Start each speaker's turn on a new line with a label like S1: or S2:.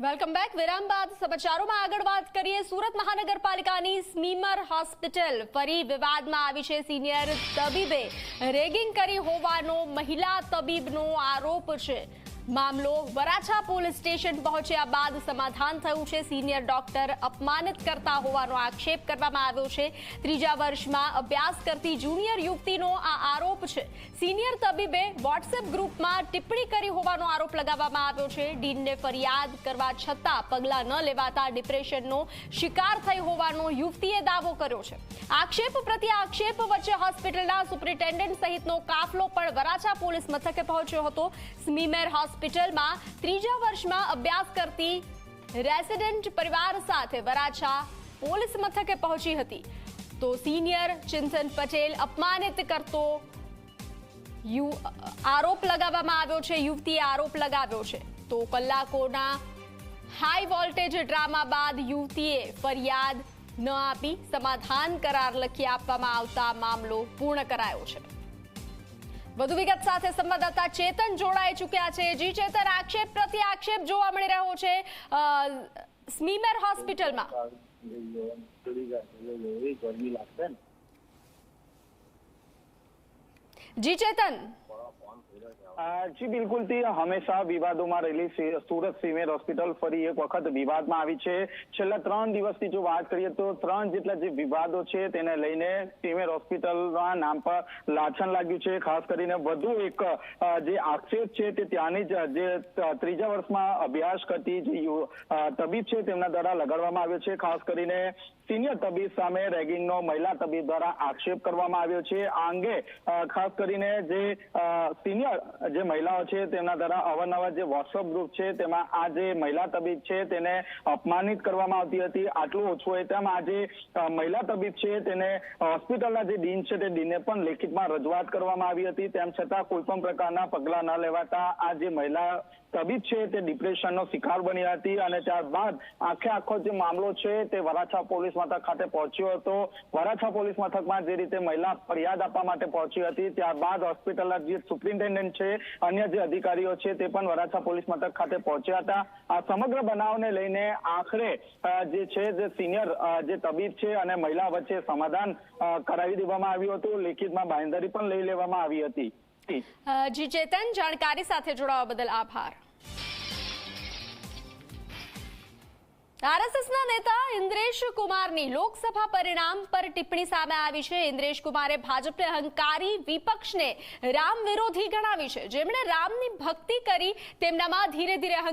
S1: Welcome back. વિરામ બાદ સમાચારોમાં આગળ વાત કરીએ. સુરત મહાનગરપાલિકાની સ્મીમર હોસ્પિટલ ફરી વિવાદમાં આવી છે. સિનિયર તબીબે રેગિંગ કરી હોવાનો મહિલા તબીબનો આરોપ છે. મામલો વરાછા પોલીસ સ્ટેશન પહોંચ્યા બાદ સમાધાન થયું છે. સિનિયર ડોક્ટર અપમાનિત કરતા હોવાનો આક્ષેપ કરવામાં આવ્યો છે. ત્રીજા વર્ષમાં અભ્યાસ કરતી જુનિયર યુવતીનો આ આરોપ છે. સિનિયર તબીબે વોટ્સએપ ગ્રુપમાં ટિપ્પણી કરી હોવાનો આરોપ લગાવવામાં આવ્યો છે. ડીનને ફરિયાદ કરવા છતાં પગલાં ન લેવાતા ડિપ્રેશનનો શિકાર થઈ હોવાનો યુવતીએ દાવો કર્યો છે. આક્ષેપ પ્રત્યે આક્ષેપ વચ્ચે હોસ્પિટલના સુપ્રિન્ટેન્ડન્ટ સહિતનો કાફલો પણ વરાછા પોલીસ મથકે પહોંચ્યો હતો. સ્મીમેર હોસ્પિટલમાં ત્રીજા વર્ષમાં અભ્યાસ કરતી રેસિડેન્ટ પરિવાર સાથે વરાછા પોલીસ મથકે પહોંચી હતી. તો સિનિયર ચિંતન પટેલ અપમાનિત કરતો આરોપ લગાવવામાં આવ્યો છે. યુવતીએ આરોપ લગાવ્યો છે. તો કલાકોના હાઈ વોલ્ટેજ ડ્રામા બાદ યુવતીએ ફરિયાદ ન આપી સમાધાન કરાર લખી આપવામાં આવતા મામલો પૂર્ણ કરાયો છે. વધુ વિગત સાથે સંવાદદાતા ચેતન જોડાઈ ચૂક્યા છે. જી ચેતન, આક્ષેપ પ્રત્યે આક્ષેપ જોવા મળી રહ્યો છે સ્મીમેર હોસ્પિટલમાં. જી ચેતન.
S2: જી બિલકુલ થી હંમેશા વિવાદોમાં રહેલી સુરત સ્મીમેર હોસ્પિટલ ફરી એક વખત વિવાદમાં આવી છે. છેલ્લા 3 દિવસથી જો વાત કરીએ તો 3 જેટલા જે વિવાદો છે તેને લઈને સ્મીમેર હોસ્પિટલના નામ પર લાંછન લાગ્યું છે. ખાસ કરીને વધુ એક જે આક્ષેપ છે તે ત્યાંની જ જે ત્રીજા વર્ષમાં અભ્યાસ કરતી જે તબીબ છે તેમના દ્વારા લગાડવામાં આવ્યો છે. ખાસ કરીને સિનિયર તબીબ સામે રેગિંગનો મહિલા તબીબ દ્વારા આક્ષેપ કરવામાં આવ્યો છે. આ અંગે ખાસ કરીને જે સિનિયર જે મહિલાઓ છે તેમના દ્વારા અવારનવાર જે વોટ્સઅપ ગ્રુપ છે તેમાં આ જે મહિલા તબીબ છે તેને અપમાનિત કરવામાં આવતી હતી. આટલું ઓછું હોય તેમ આ જે મહિલા તબીબ છે તેને હોસ્પિટલના જે ડીન છે તે ડીનને પણ લેખિતમાં રજૂઆત કરવામાં આવી હતી. તેમ છતાં કોઈ પણ પ્રકારના પગલા ન લેવાતા આ જે મહિલા તબીબ છે તે ડિપ્રેશનનો શિકાર બની હતી અને ત્યારબાદ આખો જે મામલો છે તે વરાછા પોલીસ મથક ખાતે પહોંચ્યો હતો. વરાછા પોલીસ મથકમાં જે રીતે મહિલા ફરિયાદ આપવા માટે પહોંચી હતી ત્યારબાદ હોસ્પિટલના જે સુપ્રિન્ટેન્ડન્ટ છે, અન્ય જે અધિકારીઓ છે તે પણ વરાછા પોલીસ મથક ખાતે પહોંચ્યા હતા. આ સમગ્ર બનાવને લઈને આખરે જે છે જે સિનિયર જે તબીબ છે અને મહિલા વચ્ચે સમાધાન કરાવી દેવામાં આવ્યું હતું. લેખિતમાં બાંયધરી પણ લઈ લેવામાં આવી હતી.
S1: જી ચેતન, જાણકારી સાથે જોડાવા બદલ આભાર. આરએસએસના નેતા ઇન્દ્રેશ કુમારની લોકસભા પરિણામ પર ટિપ્પણી સામે આવી છે. ઇન્દ્રેશ કુમારે ભાજપને અહંકારી વિપક્ષને રામ વિરોધી ગણાવી છે. જેમણે રામની ભક્તિ કરી તેમનામાં ધીરે ધીરે